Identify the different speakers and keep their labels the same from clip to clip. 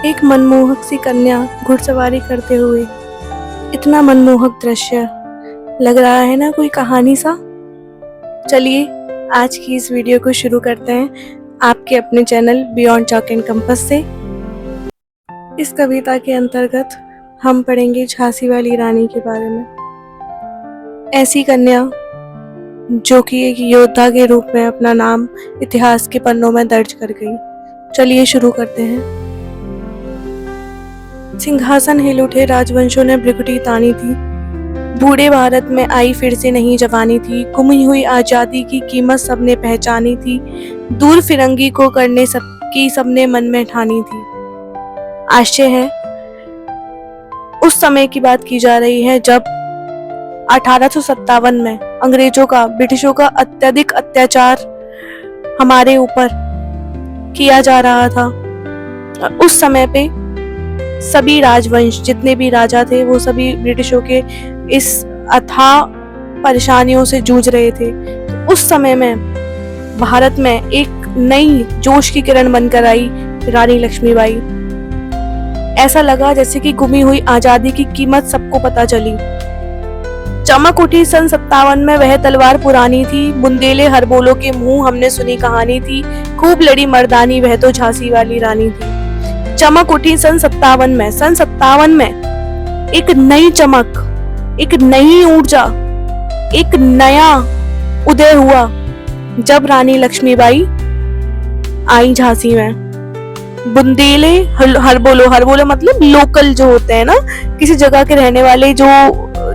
Speaker 1: एक मनमोहक सी कन्या घुड़सवारी करते हुए। इतना मनमोहक दृश्य, लग रहा है ना कोई कहानी सा। चलिए आज की इस वीडियो को शुरू करते हैं आपके अपने channel beyond chalk and compass से। इस कविता के अंतर्गत हम पढ़ेंगे झांसी वाली रानी के बारे में। ऐसी कन्या जो कि एक योद्धा के रूप में अपना नाम इतिहास के पन्नों में दर्ज कर गई। चलिए शुरू करते हैं। सिंहासन हिल उठे राजवंशों ने भ्रिकुटी तानी थी। बूढ़े भारत में आई फिर से नई जवानी थी। गुमी हुई आजादी की कीमत सबने पहचानी थी। दूर फिरंगी को करने सबकी सबने मन में ठानी थी। आश्चर्य है, उस समय की बात की जा रही है जब 1857 में अंग्रेजों का, ब्रिटिशों का अत्यधिक अत्याचार हमारे ऊपर किया जा रहा था। उस समय पे सभी राजवंश, जितने भी राजा थे, वो सभी ब्रिटिशों के इस अथाह परेशानियों से जूझ रहे थे। तो उस समय में भारत में एक नई जोश की किरण बनकर आई रानी लक्ष्मीबाई। ऐसा लगा जैसे कि गुमी हुई आजादी की कीमत सबको पता चली। चमक उठी सन 57 में वह तलवार पुरानी थी। बुंदेले हरबोलों के मुंह हमने सुनी कहानी थी। खूब लड़ी मर्दानी वह तो झांसी वाली रानी थी। चमक उठी सन 57 में। सन 57 में एक नई चमक, एक नई ऊर्जा, एक नया उदय हुआ जब रानी लक्ष्मीबाई आई झांसी में। बुंदेले हरबोलो मतलब लोकल जो होते हैं ना, किसी जगह के रहने वाले, जो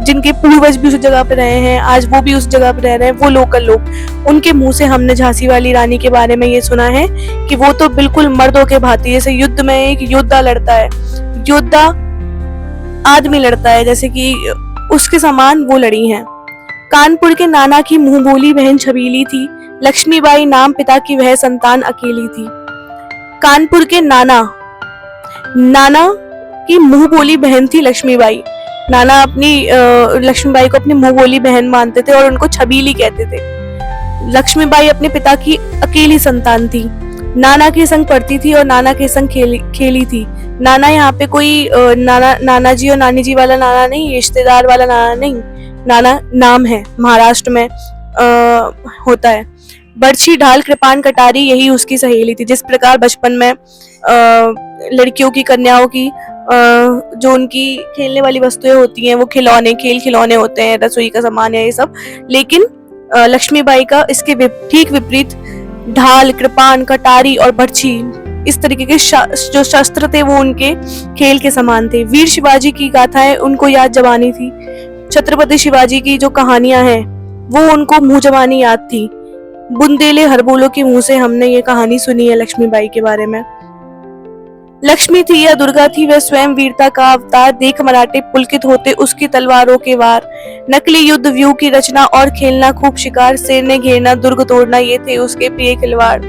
Speaker 1: जिनके पूर्वज भी उस जगह पे रहे हैं, आज वो भी उस जगह पे रह रहे हैं, वो लोकल लोग, उनके मुंह से हमने झांसी वाली रानी के बारे में ये सुना है कि वो तो बिल्कुल मर्दों के भांति, जैसे युद्ध में एक योद्धा लड़ता है, योद्धा आदमी लड़ता है, जैसे कि उसके समान वो लड़ी हैं। कानपुर के नाना की मुंह बोली बहन छबीली थी। लक्ष्मीबाई नाम पिता की वह संतान अकेली थी। कानपुर के नाना की मुंह बोली बहन थी लक्ष्मीबाई। नाना अपनी लक्ष्मीबाई को अपनी मुंह बोली बहन मानते थे और उनको छबीली कहते थे। लक्ष्मीबाई अपने पिता की अकेली संतान थी। नाना के संग पढ़ती थी और नाना के संग खेली थी। नाना यहाँ पे कोई नाना जी और नानी जी वाला नाना नहीं, रिश्तेदार वाला नाना नहीं, नाना नाम है, महाराष्ट्र में होता है। बर्छी, ढाल, कृपान, कटारी यही उसकी सहेली थी। जिस प्रकार बचपन में लड़कियों की, कन्याओं की जो उनकी खेलने वाली वस्तुएं होती हैं, वो खिलौने होते हैं, रसोई का सामान है ये सब, लेकिन लक्ष्मीबाई का इसके ठीक विपरीत ढाल, कृपान, कटारी और बर्छी, इस तरीके के जो शस्त्र थे वो उनके खेल के समान थे। वीर शिवाजी की गाथाएं उनको याद जवानी थी। छत्रपति शिवाजी की जो कहानियां हैं वो उनको मुंह जवानी याद थी। बुंदेले हरबोलों के मुंह से हमने ये कहानी सुनी है लक्ष्मीबाई के बारे में। लक्ष्मी थी या दुर्गा थी, वह स्वयं वीरता का अवतार। देख मराठे पुलकित होते उसकी तलवारों के वार। नकली युद्ध व्यू की रचना और खेलना खूब शिकार। शेर ने घेरना, दुर्ग तोड़ना, ये थे उसके प्रिय खिलवाड़।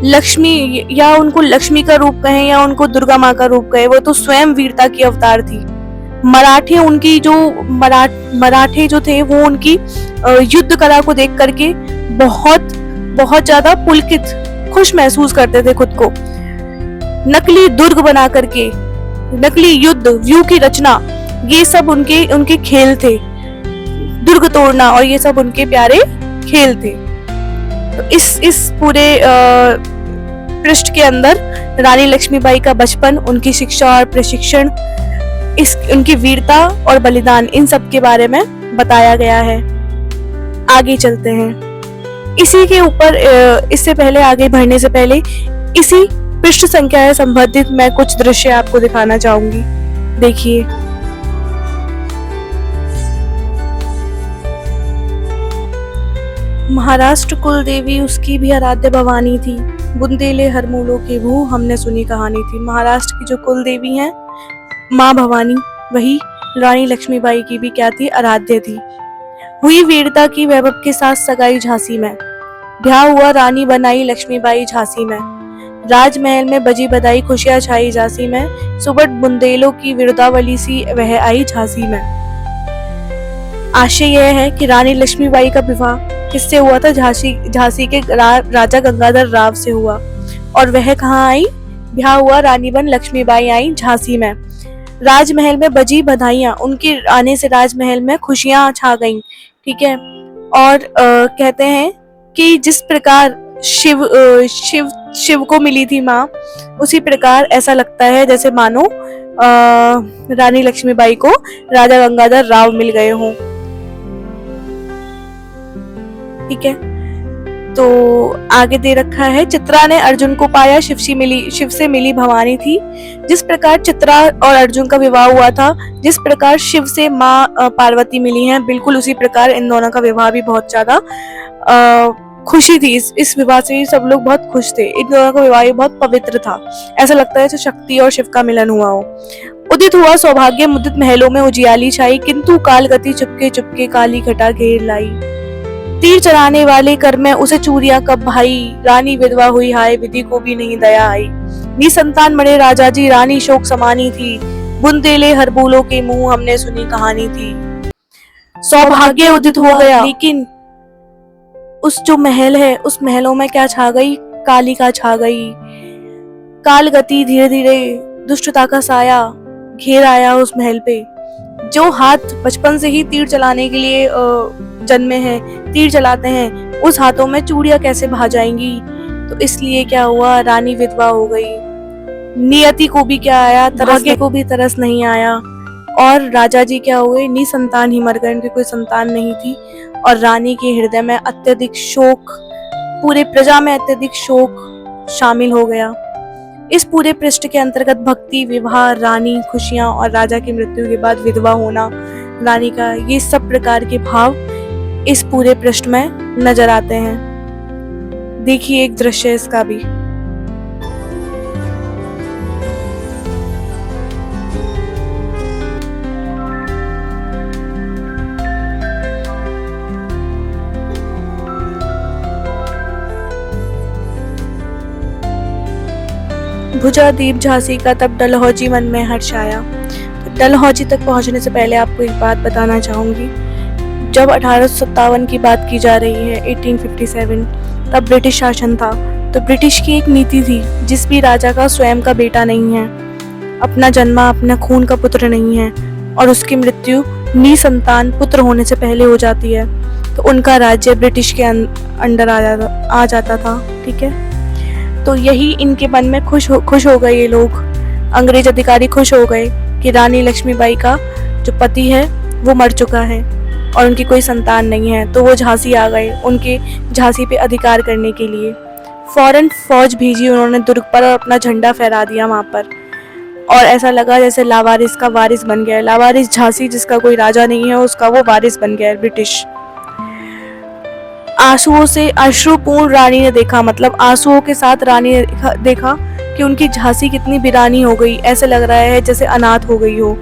Speaker 1: लक्ष्मी, या उनको लक्ष्मी का रूप कहें या उनको दुर्गा माँ का रूप कहें, वो तो स्वयं वीरता की अवतार थी। मराठे उनकी जो मराठे जो थे वो उनकी युद्ध कला को देख करके बहुत ज्यादा पुलकित, खुश महसूस करते थे खुद को। नकली दुर्ग बना करके, नकली युद्ध व्यू की रचना, ये सब उनके खेल थे। दुर्ग तोड़ना और ये सब उनके प्यारे खेल थे। तो इस पूरे पृष्ठ के अंदर रानी लक्ष्मीबाई का बचपन, उनकी शिक्षा और प्रशिक्षण, उनकी वीरता और बलिदान, इन सब के बारे में बताया गया है। आगे चलते हैं। इसी के ऊपर, इससे पहले आगे बढ़ने से पहले, इसी पृष्ठ संख्या से संबंधित मैं कुछ दृश्य आपको दिखाना चाहूंगी। देखिए, महाराष्ट्र कुल देवी उसकी भी आराध्य भवानी थी। बुंदेले हरबोलों के मुंह हमने सुनी कहानी थी। महाराष्ट्र की जो कुल देवी हैं, माँ भवानी, वही रानी लक्ष्मीबाई की भी क्या थी, आराध्य थी। हुई वीरता की वैभव के साथ सगाई झांसी में। ब्याह हुआ, रानी बनाई लक्ष्मीबाई झांसी में। राजमहल में बजी बधाई, खुशियां छाई झांसी में। सुबह बुंदेलों की विरुदावली सी वह आई झांसी में। आशय यह है कि रानी लक्ष्मीबाई का विवाह किससे हुआ था? झांसी के राजा गंगाधर राव से हुआ। और वह कहाँ आई? ब्याह हुआ, रानी बन लक्ष्मीबाई आई झांसी में। राजमहल में बजी बधाइयां, उनके आने से राजमहल में खुशियां छा गईं, ठीक है। और कहते हैं कि जिस प्रकार शिव को मिली थी माँ, उसी प्रकार ऐसा लगता है जैसे मानो रानी लक्ष्मीबाई को राजा गंगाधर राव मिल गए हों, ठीक है। तो आगे दे रखा है, चित्रा ने अर्जुन को पाया, शिव से मिली भवानी थी। जिस प्रकार चित्रा और अर्जुन का विवाह हुआ था, जिस प्रकार शिव से माँ पार्वती मिली हैं, बिल्कुल उसी प्रकार इन दोनों का विवाह भी बहुत ज्यादा खुशी थी। इस विवाह से सब लोग बहुत खुश थे। इन दोनों का विवाह बहुत पवित्र था, ऐसा लगता है जैसे शक्ति और शिव का मिलन हुआ हो। उदित हुआ सौभाग्य, मुदित महलों में उजियाली छाई, किंतु कालगति चुपके चुपके काली घटा घेर लाई। तीर चलाने वाले कर में उसे चूरियां कब भाई, रानी विधवा हुई हाय, विधि को भी नहीं दया आई। निसंतान मरे राजा जी, रानी शोक समानी थी, बुंदेले हर बूलों के मुंह, हमने सुनी कहानी थी। सौभाग्य उदित हो गया, लेकिन उस जो महल है, उस महलों में क्या छा गई? कालिका छा गई। काल गति, धीरे धीरे दुष्टता का साया घेर आया उस महल पे। जो हाथ बचपन से ही तीर चलाने के लिए जन्मे हैं, तीर चलाते हैं, उस हाथों में चूड़ियां कैसे भा जाएंगी? तो इसलिए क्या हुआ, रानी विधवा हो गई। नियति को भी क्या आया, भाग्य को भी तरस नहीं आया। और राजा जी क्या हुए, निसंतान ही मर गए, उनकी कोई संतान नहीं थी। और रानी के हृदय में अत्यधिक शोक, पूरे प्रजा में अत्यधिक शोक शामिल हो गया। इस पूरे पृष्ठ के अंतर्गत भक्ति, विवाह, रानी, खुशियां और राजा की मृत्यु के बाद विधवा होना रानी का, ये सब प्रकार के भाव इस पूरे पृष्ठ में नजर आते हैं। देखिए एक दृश्य इसका भी। भुजा दीप झांसी का, तब डलहौजी मन में हर्ष आया। तो डलहौजी तक पहुंचने से पहले आपको एक बात बताना चाहूंगी। जब 1857 की बात की जा रही है, 1857, तब ब्रिटिश शासन था। तो ब्रिटिश की एक नीति थी, जिस भी राजा का स्वयं का बेटा नहीं है, अपना जन्मा अपना खून का पुत्र नहीं है, और उसकी मृत्यु निसंतान पुत्र होने से पहले हो जाती है, तो उनका राज्य ब्रिटिश के अंडर आ जाता था, ठीक है। तो यही इनके मन में खुश हो गए ये लोग, अंग्रेज अधिकारी खुश हो गए कि रानी लक्ष्मीबाई का जो पति है वो मर चुका है और उनकी कोई संतान नहीं है। तो वो झांसी आ गए, उनके झांसी पे अधिकार करने के लिए। फौरन फौज भेजी उन्होंने दुर्ग पर और अपना झंडा फहरा दिया वहाँ पर, और ऐसा लगा जैसे लावारिस का वारिस बन गया। लावारिस झांसी, जिसका कोई राजा नहीं है, उसका वो वारिस बन गया है ब्रिटिश। आंसुओं से अश्रुपूर्ण रानी ने देखा, मतलब आंसुओं के साथ रानी ने देखा कि उनकी झांसी कितनी वीरानी हो गई। ऐसे लग रहा है जैसे अनाथ हो गई हो।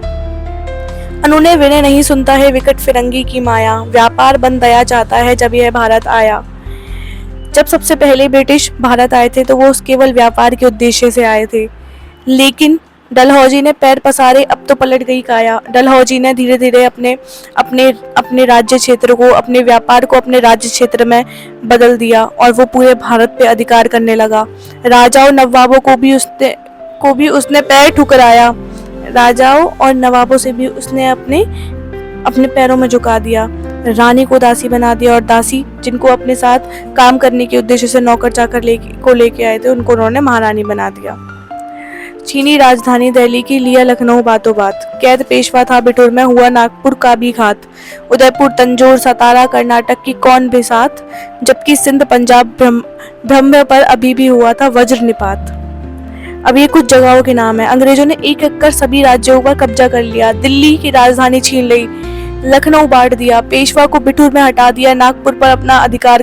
Speaker 1: अनुनय विनय नहीं सुनता है विकट फिरंगी की माया, व्यापार बंद दया चाहता है जब यह भारत आया। जब सबसे पहले ब्रिटिश भारत आए थे तो वो केवल व्यापार के उद्देश्य से आए थे, लेकिन डलहौजी ने पैर पसारे, अब तो पलट गई काया। डलहौजी ने धीरे धीरे अपने राज्य क्षेत्र को, अपने व्यापार को अपने राज्य क्षेत्र में बदल दिया और वो पूरे भारत पे अधिकार करने लगा। राजाओं नवाबों को भी उसने पैर ठुकराया। राजाओं और नवाबों से भी उसने अपने पैरों में झुका दिया। रानी को दासी बना दिया, और दासी जिनको अपने साथ काम करने के उद्देश्य से नौकर चाकर लेके आए थे, उनको उन्होंने महारानी बना दिया। चीनी राजधानी दिल्ली की लिया लखनऊ बातों बात, कैद पेशवा था बिठूर में, हुआ नागपुर का भी घात। उदयपुर तंजौर सतारा कर्नाटक की कौन बेसात, जबकि सिंध पंजाब ब्रह्म पर अभी भी हुआ था वज्र निपात। अब ये कुछ जगहों के नाम है। अंग्रेजों ने एक एक कर सभी राज्यों पर कब्जा कर लिया। दिल्ली की राजधानी छीन ली, लखनऊ बांट दिया, पेशवा को बिठूर में हटा दिया, नागपुर पे अपना अधिकार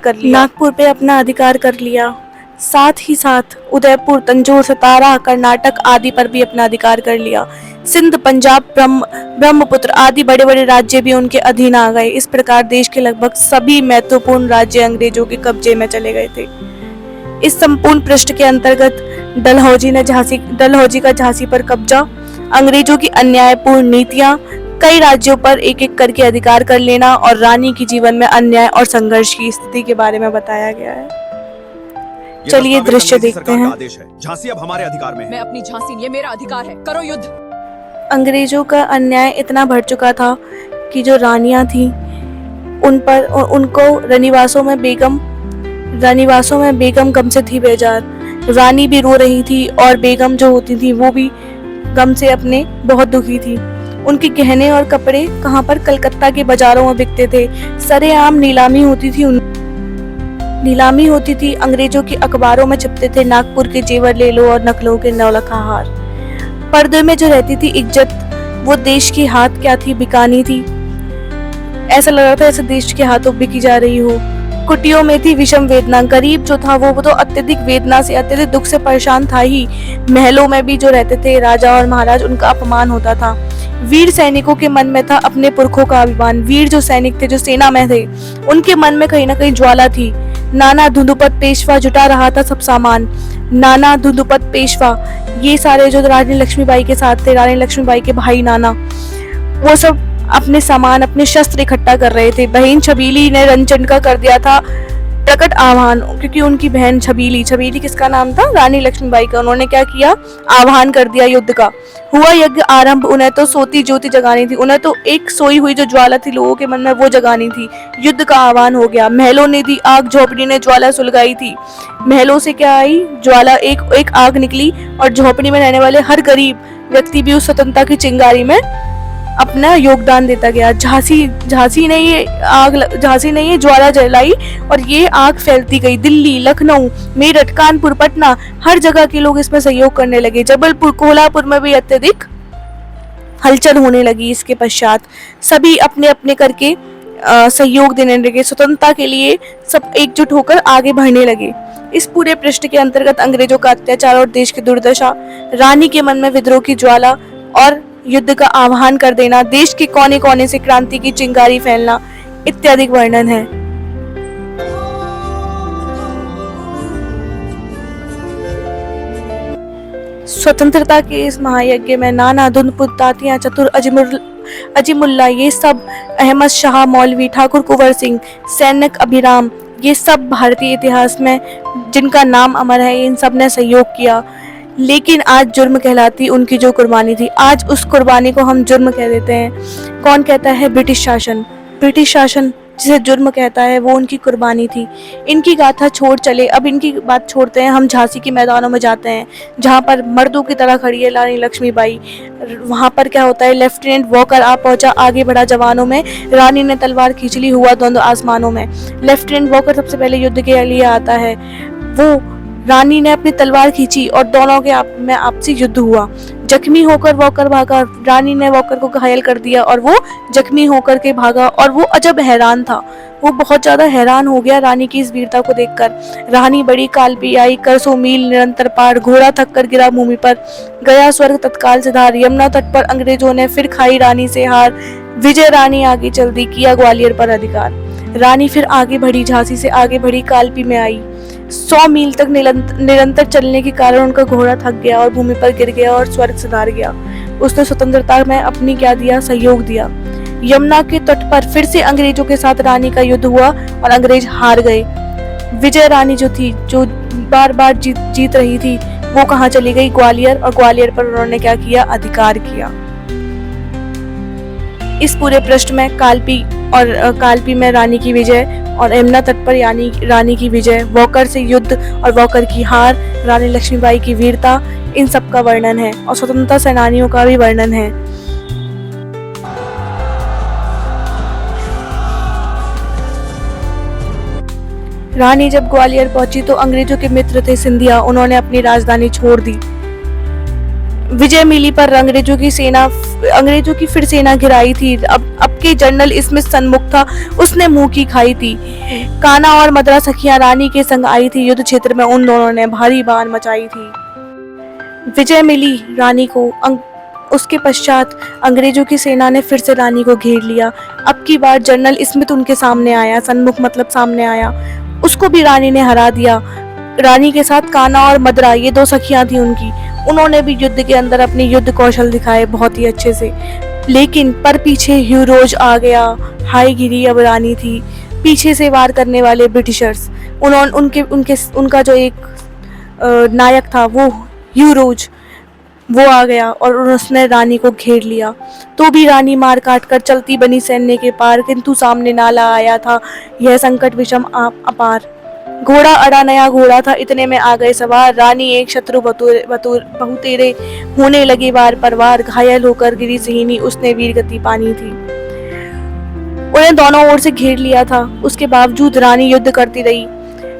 Speaker 1: कर लिया। साथ ही साथ उदयपुर तंजौर सतारा कर्नाटक आदि पर भी अपना अधिकार कर लिया। सिंध पंजाब ब्रह्मपुत्र आदि बड़े बड़े राज्य भी उनके अधीन आ गए। इस प्रकार देश के लगभग सभी महत्वपूर्ण राज्य अंग्रेजों के कब्जे में चले गए थे। इस संपूर्ण पृष्ठ के अंतर्गत डलहौजी का झांसी पर कब्जा, अंग्रेजों की अन्यायपूर्ण नीतियां, कई राज्यों पर एक एक करके अधिकार कर लेना और रानी के जीवन में अन्याय और संघर्ष की स्थिति के बारे में बताया गया है। चलिए दृश्य देखते हैं।
Speaker 2: आदेश है, झांसी अब हमारे अधिकार में है।
Speaker 3: मैं अपनी झांसी, ये मेरा अधिकार है, करो युद्ध।
Speaker 1: अंग्रेजों का अन्याय इतना बढ़ चुका था कि जो रानियां थीं उन पर उनको रानीवासों में बेगम गम से थी बेजार। रानी भी रो रही थी और बेगम जो होती थी वो भी गम से अपने बहुत दुखी थी। उनके गहने और कपड़े कहाँ पर कलकत्ता के बाजारों में बिकते थे। सरेआम नीलामी होती थी। अंग्रेजों के अखबारों में छपते थे, नागपुर के जेवर ले लो और नकलों के नौलखा हार। पर्दे में जो रहती थी इज्जत, वो देश के हाथ क्या थी, बिकानी थी। ऐसा लग रहा था जैसे देश के हाथों बिकी जा रही हो। कुटियों में थी विषम वेदना। गरीब जो था वो तो अत्यधिक वेदना से, अत्यधिक दुख से परेशान था ही। महलों में भी जो रहते थे राजा और महाराज, उनका अपमान होता था। वीर सैनिकों के मन में था अपने पुरखों का अभिमान। वीर जो सैनिक थे, जो सेना में थे, उनके मन में कहीं ना कहीं ज्वाला थी। नाना धुंधुपत पेशवा जुटा रहा था सब सामान। नाना धुंधुपत पेशवा, ये सारे जो रानी लक्ष्मीबाई के साथ थे, रानी लक्ष्मीबाई के भाई नाना, वो सब अपने सामान, अपने शस्त्र इकट्ठा कर रहे थे। बहन छबीली ने रंजन का कर दिया था प्रकट आह्वान, क्योंकि उनकी बहन छबीली किसका नाम था, रानी लक्ष्मीबाई का। उन्होंने क्या किया, आह्वान कर दिया युद्ध का। हुआ यज्ञ आरंभ। उन्हें तो सोती ज्योति जगानी थी, उन्हें तो एक सोई हुई जो ज्वाला थी लोगों के मन में वो जगानी थी। युद्ध का आह्वान हो गया। महलों ने दी आग, झोपड़ी ने ज्वाला सुलगाई थी। महलों से क्या आई ज्वाला, एक आग निकली और झोपड़ी में रहने वाले हर गरीब व्यक्ति भी उस स्वतंत्रता की चिंगारी में अपना योगदान देता गया। झांसी ने ये ज्वाला जलाई और ये आग फैलती गई। दिल्ली, लखनऊ, मेरठ, कानपुर, पटना, हर जगह के लोग इसमें सहयोग करने लगे। जबलपुर, कोल्हापुर में भी अत्यधिक हलचल होने लगी। इसके पश्चात सभी अपने अपने करके सहयोग देने लगे। स्वतंत्रता के लिए सब एकजुट होकर आगे बढ़ने लगे। इस पूरे पृष्ठ के अंतर्गत अंग्रेजों का अत्याचार और देश की दुर्दशा, रानी के मन में विद्रोह की ज्वाला और युद्ध का आह्वान कर देना, देश के कोने कोने से क्रांति की चिंगारी फैलना इत्यादि वर्णन है। स्वतंत्रता के इस महायज्ञ में नाना धुंधपुत, तातिया, चतुर, अजीमुल्ला, ये सब, अहमद शाह मौलवी, ठाकुर कुंवर सिंह, सैनिक अभिराम, ये सब भारतीय इतिहास में जिनका नाम अमर है, इन सब ने सहयोग किया। लेकिन आज जुर्म कहलाती उनकी जो कुर्बानी थी, आज उस कुर्बानी को हम जुर्म कह देते हैं। कौन कहता है? ब्रिटिश शासन जिसे जुर्म कहता है, वो उनकी कुर्बानी थी। इनकी गाथा छोड़ चले, अब इनकी बात छोड़ते हैं, हम झांसी के मैदानों में जाते हैं जहाँ पर मर्दों की तरह खड़ी है रानी लक्ष्मीबाई। वहाँ पर क्या होता है, लेफ्टिनेंट वॉकर आ पहुंचा, आगे बढ़ा जवानों में, रानी ने तलवार खींच ली, हुआ द्वंद्व आसमानों में। लेफ्टिनेंट वॉकर सबसे पहले युद्ध के लिए आता है। वो रानी ने अपनी तलवार खींची और दोनों के में आपसी युद्ध हुआ। जख्मी होकर वॉकर भागा, रानी ने वॉकर को घायल कर दिया और वो जख्मी होकर के भागा और वो अजब हैरान था। वो बहुत ज्यादा हैरान हो गया रानी की इस वीरता को देखकर। रानी बड़ी काल पे आई, कर 100 मील निरंतर पार, घोड़ा थक कर गिरा भूमि पर, गया स्वर्ग तत्काल से धार। यमुना तट पर अंग्रेजों ने फिर खाई रानी से हार। विजय रानी आगे चल दी, किया ग्वालियर पर अधिकार। रानी फिर आगे बढ़ी, झांसी से आगे बढ़ी, कालपी में आई। 100 मील तक निरंतर चलने के कारण उनका घोड़ा थक गया और भूमि पर गिर गया और स्वर्ग सुधार गया। उसने स्वतंत्रता में अपनी क्या दिया, सहयोग दिया। यमुना के तट पर फिर से अंग्रेजों के साथ रानी का युद्ध हुआ और अंग्रेज हार गए। विजय रानी जो थी, जो बार बार जीत रही थी, वो कहाँ चली गई? ग्वालियर। और ग्वालियर पर उन्होंने क्या किया? अधिकार किया। इस पूरे पृष्ठ में कालपी में रानी की विजय और यमुना तट पर यानी रानी की विजय, वॉकर से युद्ध और वॉकर की हार, रानी लक्ष्मीबाई की वीरता, इन सब का वर्णन है और स्वतंत्रता सेनानियों का भी वर्णन है। रानी जब ग्वालियर पहुंची तो अंग्रेजों के मित्र थे सिंधिया, उन्होंने अपनी राजधानी छोड़ दी। विजय मिली पर अंग्रेजों की फिर सेना घिराई थी। अब के जनरल स्मिथ सन्मुख था, उसने मुंह की खाई थी। काना और मद्रा सखियां रानी के संग आई थी। युद्ध क्षेत्र में उन दोनों ने भारी बाण मचाई थी। विजय मिली रानी को। उसके पश्चात अंग्रेजों की सेना ने फिर से रानी को घेर लिया। अब की बार जनरल स्मिथ उनके सामने आया, सन्मुख मतलब सामने आया, उसको भी रानी ने हरा दिया। रानी के साथ काना और मद्रा, ये 2 सखियां थी उनकी, उन्होंने भी युद्ध के अंदर अपने युद्ध कौशल दिखाए बहुत ही अच्छे से। लेकिन पर पीछे ह्यूरोज आ गया, हाई गिरी अब रानी थी। पीछे से वार करने वाले ब्रिटिशर्स, उनका जो एक नायक था वो युवराज, वो आ गया और उसने रानी को घेर लिया। तो भी रानी मार काट कर चलती बनी सैन्य के पार, किंतु सामने नाला आया था यह संकट विषम अपार। घोड़ा अड़ा नया घोड़ा था, इतने में आ गए सवार, रानी एक शत्रु बहुतेरे होने लगे बार पर वार, घायल होकर गिरी सिहिनी उसने वीर गति पानी थी। उन्हें दोनों ओर से घेर लिया था, उसके बावजूद रानी युद्ध करती रही।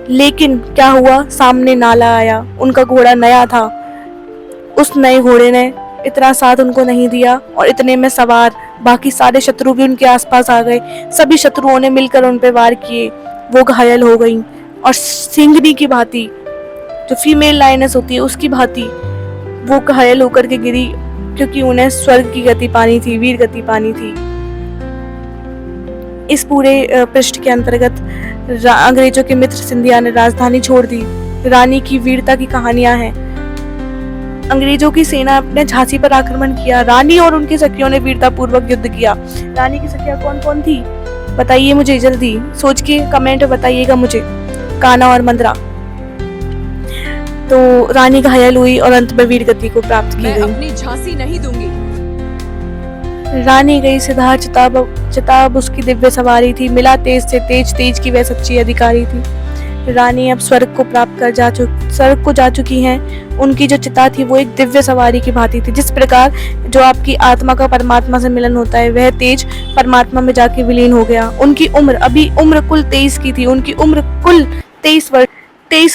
Speaker 1: लेकिन क्या हुआ, सामने नाला आया, उनका घोड़ा नया था, उस नए घोड़े ने इतना साथ उनको नहीं दिया और इतने में सवार बाकी सारे शत्रु भी उनके आसपास आ गए। सभी शत्रुओं ने मिलकर उन पे वार किए, वो घायल हो गईं और सिंघनी की भांति, जो फीमेल लायनेस होती है उसकी भांति वो घायल होकर के गिरी, क्योंकि उन्हें स्वर्ग की गति पानी थी, वीर गति पानी थी। इस पूरे पृष्ठ के अंतर्गत अंग्रेजों के मित्र सिंधिया ने राजधानी छोड़ दी, रानी की वीरता की कहानियां हैं। अंग्रेजों की सेना ने झांसी पर आक्रमण किया, रानी और उनकी सखियों ने वीरता पूर्वक युद्ध किया। रानी की सखियां कौन कौन थी बताइए मुझे, जल्दी सोच के कमेंट में बताइएगा मुझे। कान्हा और मंद्रा। तो रानी घायल हुई और अंत में वीर गति को प्राप्त की
Speaker 3: मैं
Speaker 1: गई।
Speaker 3: अपनी झांसी नहीं दूंगी।
Speaker 1: रानी गई सिद्धार्थ चिताब उसकी दिव्य सवारी थी, मिला तेज से तेज की वह सच्ची अधिकारी थी। रानी अब स्वर्ग को प्राप्त कर स्वर्ग को जा चुकी हैं। उनकी जो चिता थी वो एक दिव्य सवारी की भांति थी। जिस प्रकार जो आपकी आत्मा का परमात्मा से मिलन होता है, वह तेज परमात्मा में जाके विलीन हो गया। उनकी उम्र कुल 23 की थी, उनकी उम्र कुल 23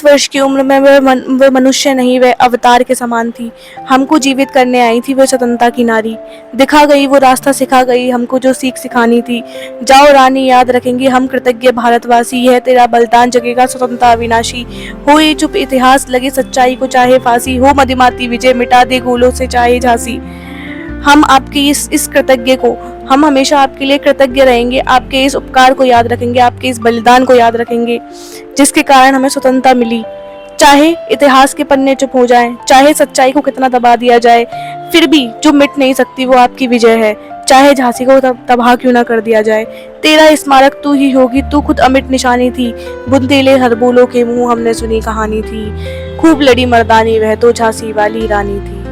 Speaker 1: वर्ष की उम्र में वह मनुष्य नहीं, वह अवतार के समान थी। हमको जीवित करने आई थी वह स्वतंत्रता की नारी। दिखा गई वो रास्ता, सिखा गई हमको जो सीख सिखानी थी। जाओ रानी, याद रखेंगे हम कृतज्ञ भारतवासी, यह तेरा बलिदान जगेगा स्वतंत्रता अविनाशी। हो ये चुप इतिहास, लगे सच्चाई को चाहे फांसी, हो मदिमाती विजय, मिटा दे गोलों से चाहे झांसी। हम आपके इस कृतज्ञ को, हम हमेशा आपके लिए कृतज्ञ रहेंगे, आपके इस उपकार को याद रखेंगे, आपके इस बलिदान को याद रखेंगे, जिसके कारण हमें स्वतंत्रता मिली। चाहे इतिहास के पन्ने चुप हो जाएं, चाहे सच्चाई को कितना दबा दिया जाए, फिर भी जो मिट नहीं सकती वो आपकी विजय है। चाहे झांसी को तबाह क्यों ना कर दिया जाए, तेरा स्मारक तू ही होगी, तू खुद अमिट निशानी थी। बुंदेले हर बोलों के मुंह हमने सुनी कहानी थी, खूब लड़ी मर्दानी वह तो झांसी वाली रानी थी।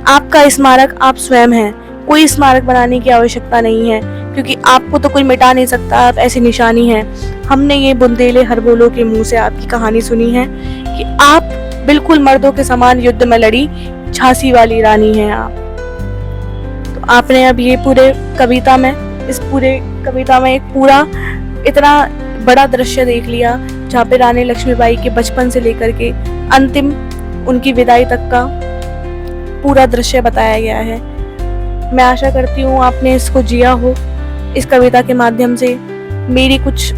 Speaker 1: आपका स्मारक आप स्वयं हैं, कोई स्मारक बनाने की आवश्यकता नहीं है, क्योंकि आपको तो कोई मिटा नहीं सकता, आप ऐसी निशानी हैं। हमने ये बुंदेले हर बोलों के मुंह से आपकी कहानी सुनी है कि आप बिल्कुल मर्दों के समान युद्ध में लड़ी झांसी वाली रानी हैं आप। तो आपने अब ये इस पूरे कविता में एक पूरा इतना बड़ा दृश्य देख लिया, जहाँ पे रानी लक्ष्मीबाई के बचपन से लेकर के अंतिम उनकी विदाई तक का पूरा दृश्य बताया गया है। मैं आशा करती हूँ आपने इसको जिया हो। इस कविता के माध्यम से, मेरी कुछ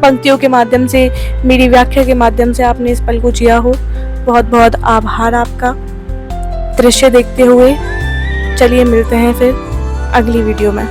Speaker 1: पंक्तियों के माध्यम से, मेरी व्याख्या के माध्यम से आपने इस पल को जिया हो। बहुत बहुत आभार आपका दृश्य देखते हुए। चलिए मिलते हैं फिर अगली वीडियो में।